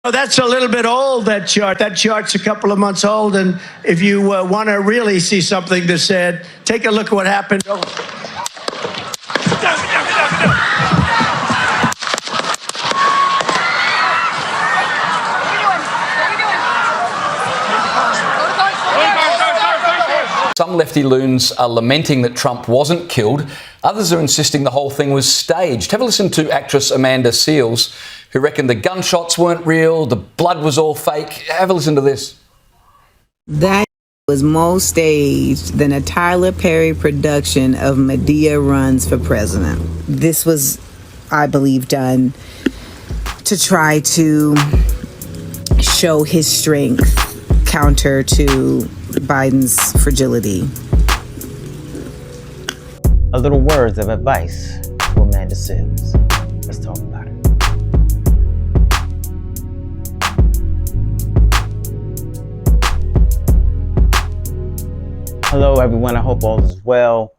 Oh, that's a little bit old, that chart. That chart's a couple of months old, and if you want to really see something that's said, take a look at what happened. Some lefty loons are lamenting that Trump wasn't killed. Others are insisting the whole thing was staged. Have a listen to actress Amanda Seales, who reckoned the gunshots weren't real, the blood was all fake. Have a listen to this. That was more staged than a Tyler Perry production of Medea Runs for President. This was, I believe, done to try to show his strength counter to Biden's fragility. A little words of advice for Amanda Seales. Let's talk about it. Hello, everyone. I hope all is well.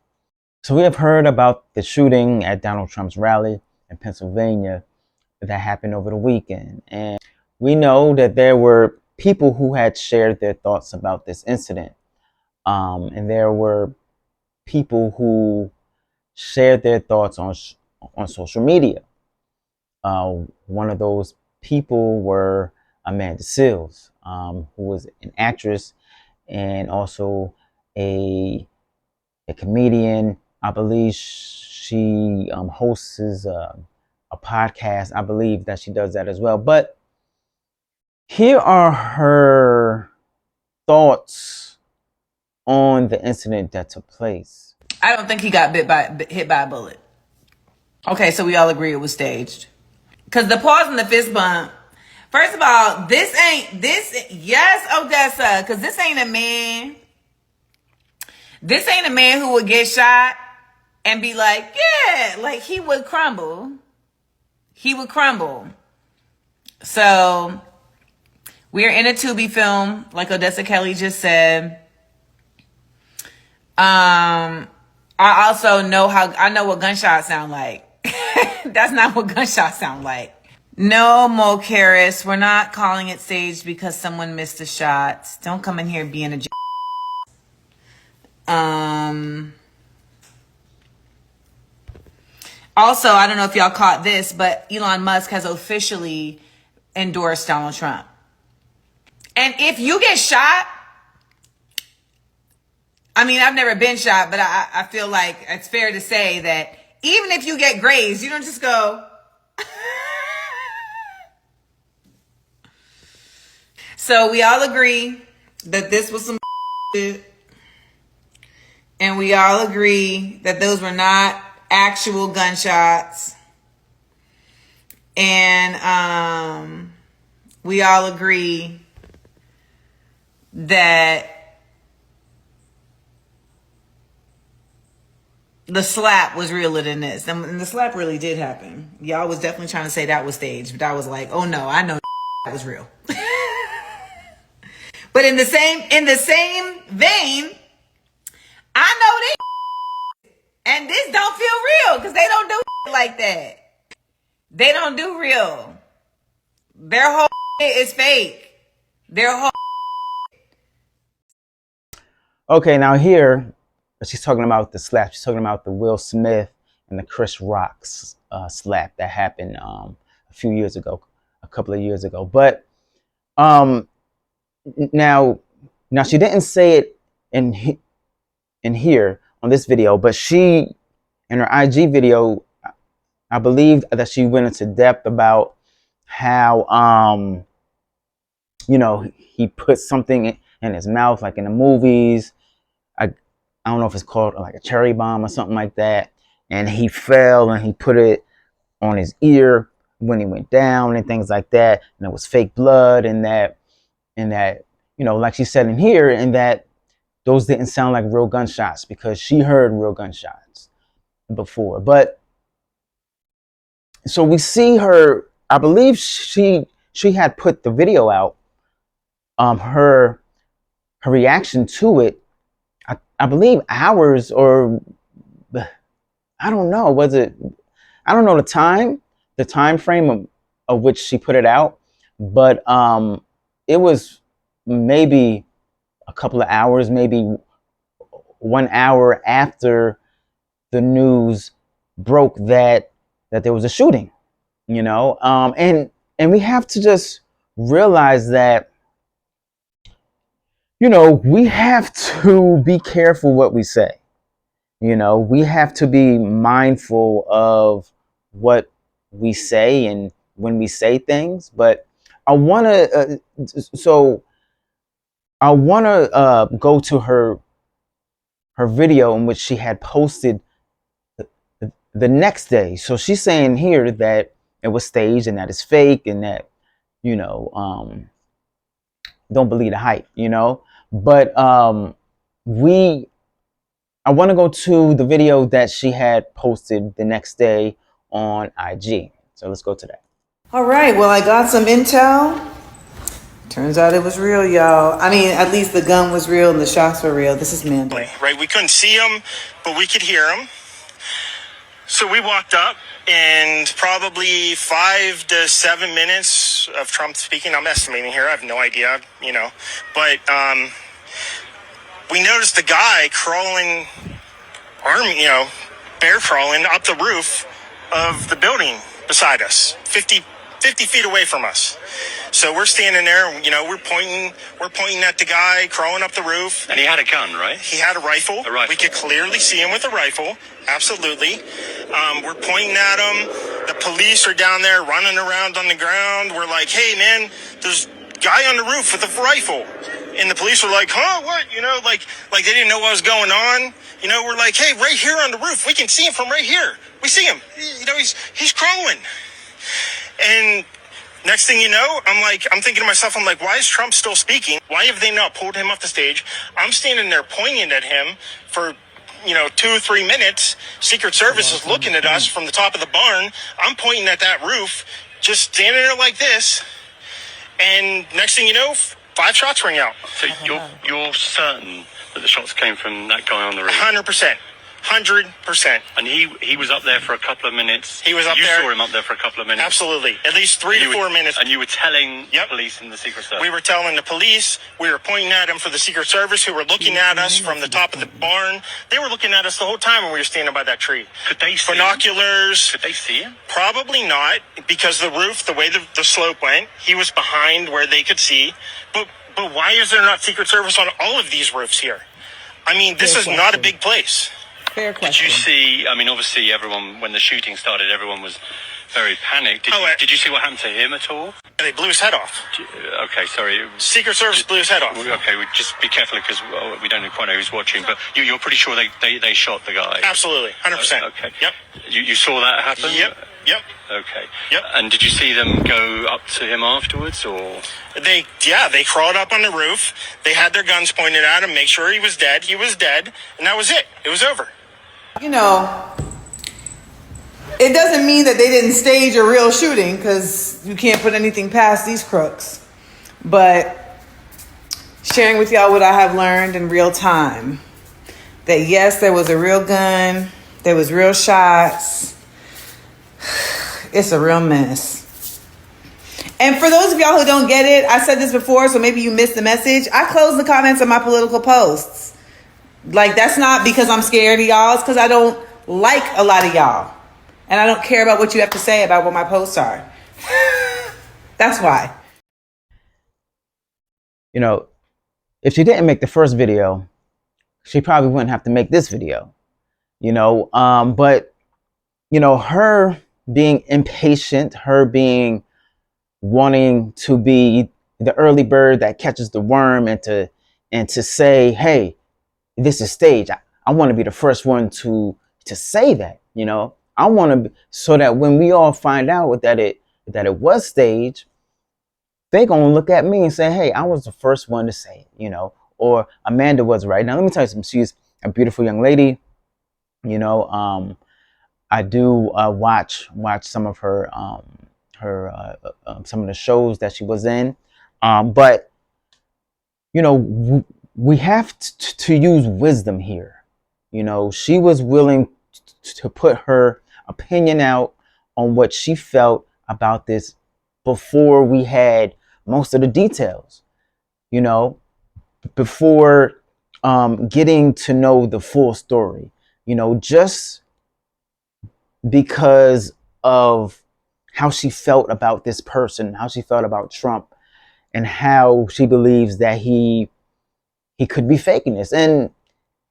So we have heard about the shooting at Donald Trump's rally in Pennsylvania that happened over the weekend. And we know that there were people who had shared their thoughts about this incident. And there were people who shared their thoughts on social media. One of those people were Amanda Seales, who was an actress and also a comedian. I believe she hosts a podcast. I believe that she does that as well. But here are her thoughts on the incident that took place. I don't think he got hit by a bullet. Okay, so we all agree it was staged. Because the pause and the fist bump, first of all, yes, Odessa, because this ain't a man who would get shot and be like, yeah, like he would crumble. He would crumble. So we're in a Tubi film, like Odessa Kelly just said. I also know I know what gunshots sound like. That's not what gunshots sound like. No, Mo Karis, we're not calling it staged because someone missed a shot. Don't come in here being a Also, I don't know if y'all caught this, but Elon Musk has officially endorsed Donald Trump. And if you get shot, I mean, I've never been shot, but I feel like it's fair to say that even if you get grazed, you don't just go. So we all agree that this was some shit. And we all agree that those were not actual gunshots. And we all agree that the slap was realer than this. And the slap really did happen. Y'all was definitely trying to say that was staged. But I was like, oh no, I know that was real. But in the same vein, I know they and this don't feel real because they don't do like that. They don't do real. Their whole is fake. Their whole. Okay, now here she's talking about the slap. She's talking about the Will Smith and the Chris Rock slap that happened a couple of years ago. But now she didn't say it in here on this video, but she, in her IG video, I believe that she went into depth about how, he put something in his mouth, like in the movies. I don't know if it's called like a cherry bomb or something like that. And he fell and he put it on his ear when he went down and things like that. And it was fake blood and that, like she said in here, and that those didn't sound like real gunshots because she heard real gunshots before. But so we see her, I believe she had put the video out, her reaction to it, I believe hours or I don't know, I don't know the time frame of which she put it out, but it was maybe a couple of hours, maybe 1 hour after the news broke that there was a shooting, you know. And we have to just realize that, you know, we have to be careful what we say. You know, we have to be mindful of what we say and when we say things. But I want to go to her video in which she had posted the next day. So she's saying here that it was staged and that it's fake and that, you know, don't believe the hype, you know. But I want to go to the video that she had posted the next day on IG. So let's go to that. All right, well, I got some intel. Turns out it was real, y'all. I mean, at least the gun was real and the shots were real. This is Mandel. Right, we couldn't see him, but we could hear him. So we walked up, and probably 5 to 7 minutes of Trump speaking. I'm estimating here. I have no idea, you know. But we noticed the guy crawling, bear crawling up the roof of the building beside us, 50 feet away from us. So we're standing there, you know, we're pointing at the guy crawling up the roof. And he had a gun, right? He had a rifle. A rifle. We could clearly see him with a rifle. Absolutely. We're pointing at him. The police are down there running around on the ground. We're like, hey, man, there's a guy on the roof with a rifle. And the police were like, huh, what? You know, like they didn't know what was going on. You know, we're like, hey, right here on the roof. We can see him from right here. We see him. You know, he's crawling. And next thing you know, I'm thinking to myself, I'm like, why is Trump still speaking? Why have they not pulled him off the stage? I'm standing there pointing at him for, 2 or 3 minutes. Secret Service is looking at us from the top of the barn. I'm pointing at that roof, just standing there like this. And next thing you know, 5 shots ring out. So you're certain that the shots came from that guy on the roof? 100%. 100%. And he was up there for a couple of minutes. He was up there. there. You saw him up there for a couple of minutes. Absolutely. At least 3 to 4 minutes. And you were telling the police and the Secret Service. We were telling the police. We were pointing at them for the Secret Service, who were looking at us from the top of the barn. They were looking at us the whole time when we were standing by that tree. Could they see binoculars? Could they see him? Probably not, because the roof, the way the slope went, he was behind where they could see. But why is there not Secret Service on all of these roofs here? I mean, this is not a big place. Fair question. Did you see, I mean, obviously everyone, when the shooting started, everyone was very panicked. Did you see what happened to him at all? They blew his head off. Okay, sorry. Secret Service blew his head off. Okay, we just be careful because we don't quite know who's watching, but you're pretty sure they shot the guy? Absolutely, 100%. Okay. Yep. You saw that happen? Yep. Okay. Yep. And did you see them go up to him afterwards, or? They crawled up on the roof. They had their guns pointed at him, make sure he was dead. He was dead, and that was it. It was over. You know, it doesn't mean that they didn't stage a real shooting, because you can't put anything past these crooks. But sharing with y'all what I have learned in real time, that yes, there was a real gun, there was real shots. It's a real mess. And for those of y'all who don't get it, I said this before, so maybe you missed the message. I close the comments on my political posts. Like, that's not because I'm scared of y'all. It's because I don't like a lot of y'all. And I don't care about what you have to say about what my posts are. That's why. You know, if she didn't make the first video, she probably wouldn't have to make this video. You know, but, you know, her being impatient, her being wanting to be the early bird that catches the worm, and to say, hey, this is staged. I want to be the first one to say that, you know. I want to, so that when we all find out that it was staged, they gonna look at me and say, hey, I was the first one to say it, you know, or Amanda was right. Now let me tell you something. She's a beautiful young lady, you know. I do watch some of her some of the shows that she was in, but you know, we have to use wisdom here. You know, she was willing to put her opinion out on what she felt about this before we had most of the details, you know, before getting to know the full story, you know, just because of how she felt about this person, how she felt about Trump, and how she believes that he could be faking this. And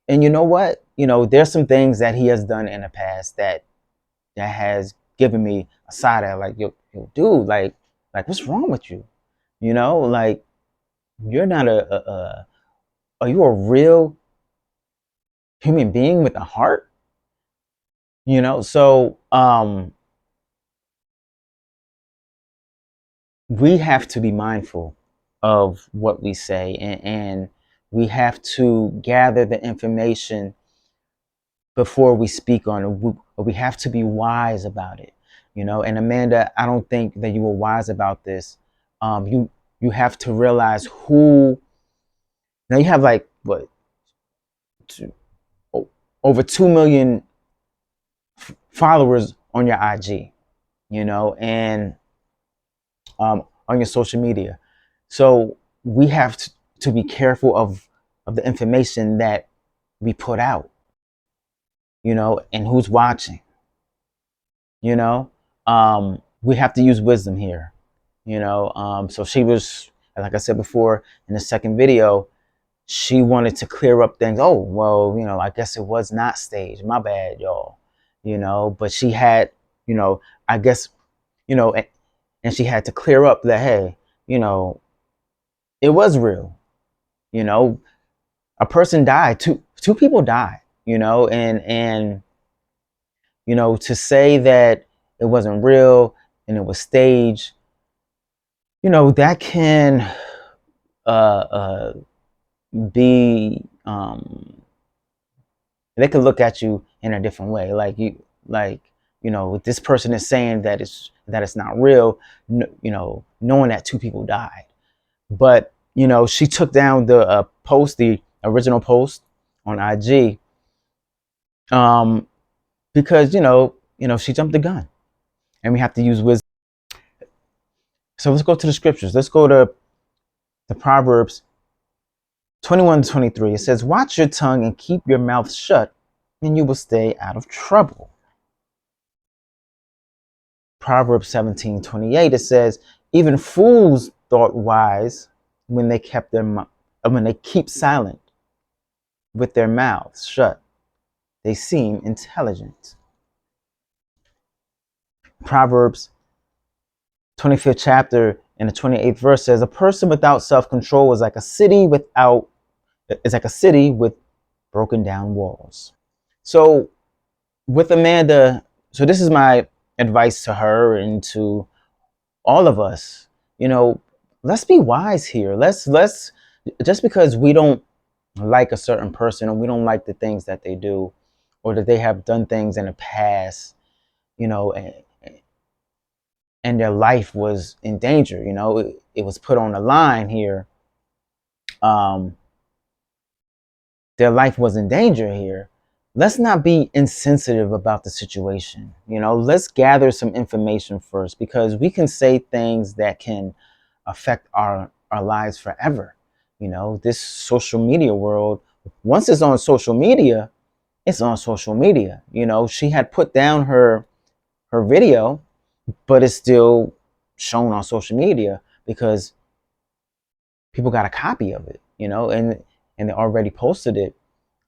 you know what? You know, there's some things that he has done in the past that has given me a side eye, like, yo, dude, like what's wrong with you? You know, like you're not are you a real human being with a heart? You know, so we have to be mindful of what we say, and we have to gather the information before we speak on it. We have to be wise about it, you know. And Amanda, I don't think that you were wise about this. You have to realize who. Now you have like what, two, over 2 million followers on your IG, you know, and on your social media. So we have to be careful of the information that we put out, you know, and who's watching, you know. We have to use wisdom here, you know. So she was, like I said before in the second video, she wanted to clear up things. Oh, well, you know, I guess it was not staged. My bad, y'all. You know, but she had, you know, I guess, you know, and she had to clear up that, hey, you know, it was real. You know, a person died. Two people died. You know, and you know, to say that it wasn't real and it was staged, you know, that can uh, uh, be they could look at you in a different way, like you know, this person is saying that it's not real, you know, knowing that two people died. But you know, she took down the post, the original post on IG, um because she jumped the gun, and we have to use wisdom. So let's go to the scriptures. Let's go to the Proverbs 21:23. It says, watch your tongue and keep your mouth shut, and you will stay out of trouble. Proverbs 17:28, it says, even fools thought wise when they when they keep silent with their mouths shut. They seem intelligent. Proverbs 25th chapter and the 28th verse says, a person without self-control is like a city with broken down walls. So with Amanda, so this is my advice to her and to all of us. You know, let's be wise here. Let's just because we don't like a certain person, or we don't like the things that they do, or that they have done things in the past, you know, and their life was in danger, you know, it was put on the line here. Their life was in danger here. Let's not be insensitive about the situation. You know, let's gather some information first, because we can say things that can affect our lives forever. You know, this social media world, once it's on social media, it's on social media. You know, she had put down her video, but it's still shown on social media because people got a copy of it, you know, and they already posted it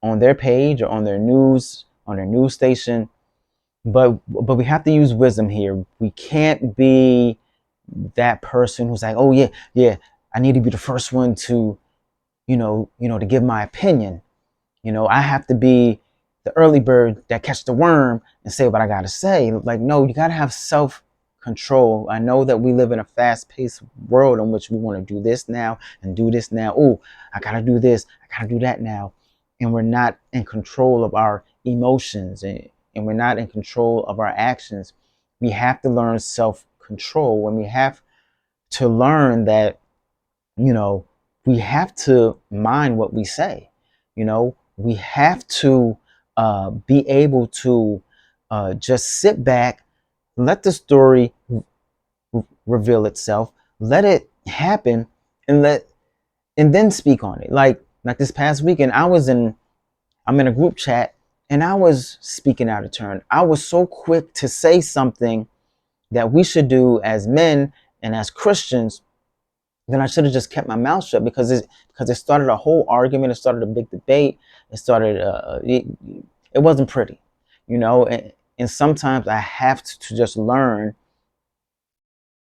on their page or on their news station. But we have to use wisdom here. We can't be that person who's like, oh yeah, I need to be the first one to to give my opinion. You know, I have to be the early bird that catch the worm and say what I gotta say. Like, no, you gotta have self control. I know that we live in a fast-paced world in which we want to do this now and do this now. Oh, I gotta do this, I gotta do that now. And we're not in control of our emotions, and we're not in control of our actions. We have to learn self-control, and we have to learn that, you know, we have to mind what we say. You know, we have to be able to just sit back, let the story reveal itself. Let it happen, and then speak on it. Like this past weekend, I'm in a group chat, and I was speaking out of turn. I was so quick to say something that we should do as men and as Christians. Then I should have just kept my mouth shut, because it started a whole argument. It started a big debate. It wasn't pretty, and sometimes I have to just learn.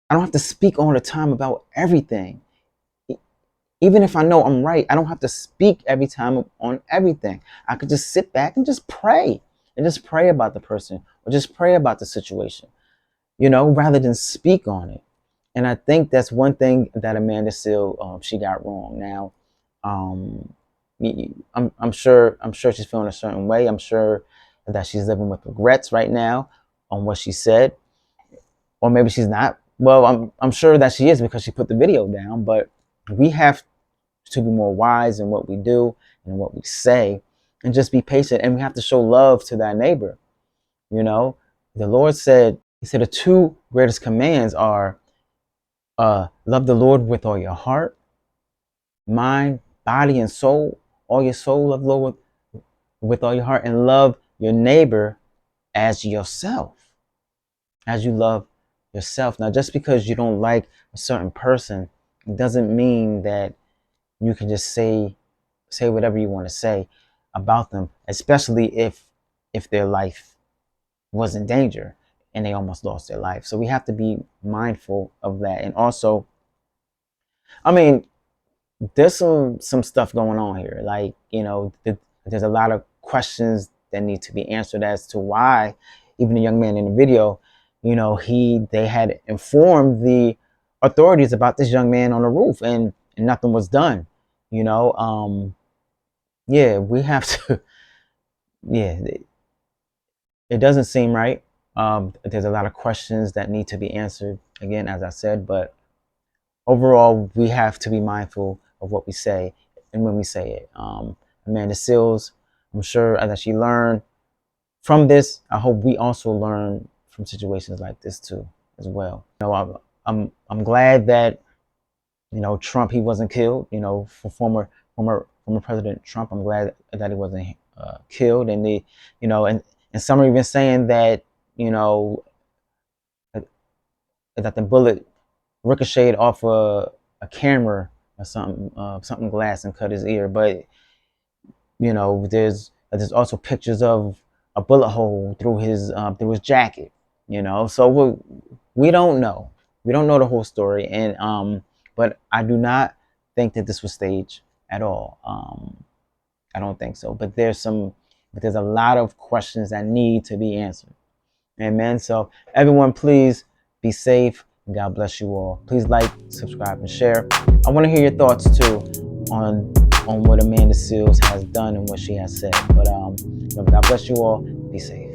I don't have to speak all the time about everything. Even if I know I'm right, I don't have to speak every time on everything. I could just sit back and just pray, about the person, or just pray about the situation, rather than speak on it. And I think that's one thing that Amanda Seales, she got wrong. Now, I'm sure she's feeling a certain way. I'm sure that she's living with regrets right now on what she said, or maybe she's not. Well, I'm sure that she is, because she put the video down. But we have to be more wise in what we do and what we say, and just be patient. And we have to show love to that neighbor. The Lord said, He said the two greatest commands are, love the Lord with all your heart, mind, body, and soul. All your soul, love the Lord with all your heart, and love your neighbor as yourself, as you love yourself. Now, just because you don't like a certain person, it doesn't mean that you can just say whatever you want to say about them, especially if their life was in danger and they almost lost their life. So we have to be mindful of that. And also, I mean, there's some stuff going on here. Like, there's a lot of questions that need to be answered as to why even the young man in the video, they had informed the authorities about this young man on the roof, and nothing was done. Yeah, we have to. Yeah, it doesn't seem right. There's a lot of questions that need to be answered, again, as I said, but overall, we have to be mindful of what we say and when we say it. Amanda Seales, I'm sure that she learned from this. I hope we also learn from situations like this too, as well. I'm glad that Trump, he wasn't killed. For former President Trump, I'm glad that he wasn't killed. And and some are even saying that that the bullet ricocheted off a camera or something glass and cut his ear. But there's also pictures of a bullet hole through his jacket. So we don't know. We don't know the whole story, and but I do not think that this was staged at all. I don't think so. But there's a lot of questions that need to be answered. Amen. So everyone, please be safe. God bless you all. Please like, subscribe, and share. I want to hear your thoughts too on what Amanda Seales has done and what she has said. But God bless you all. Be safe.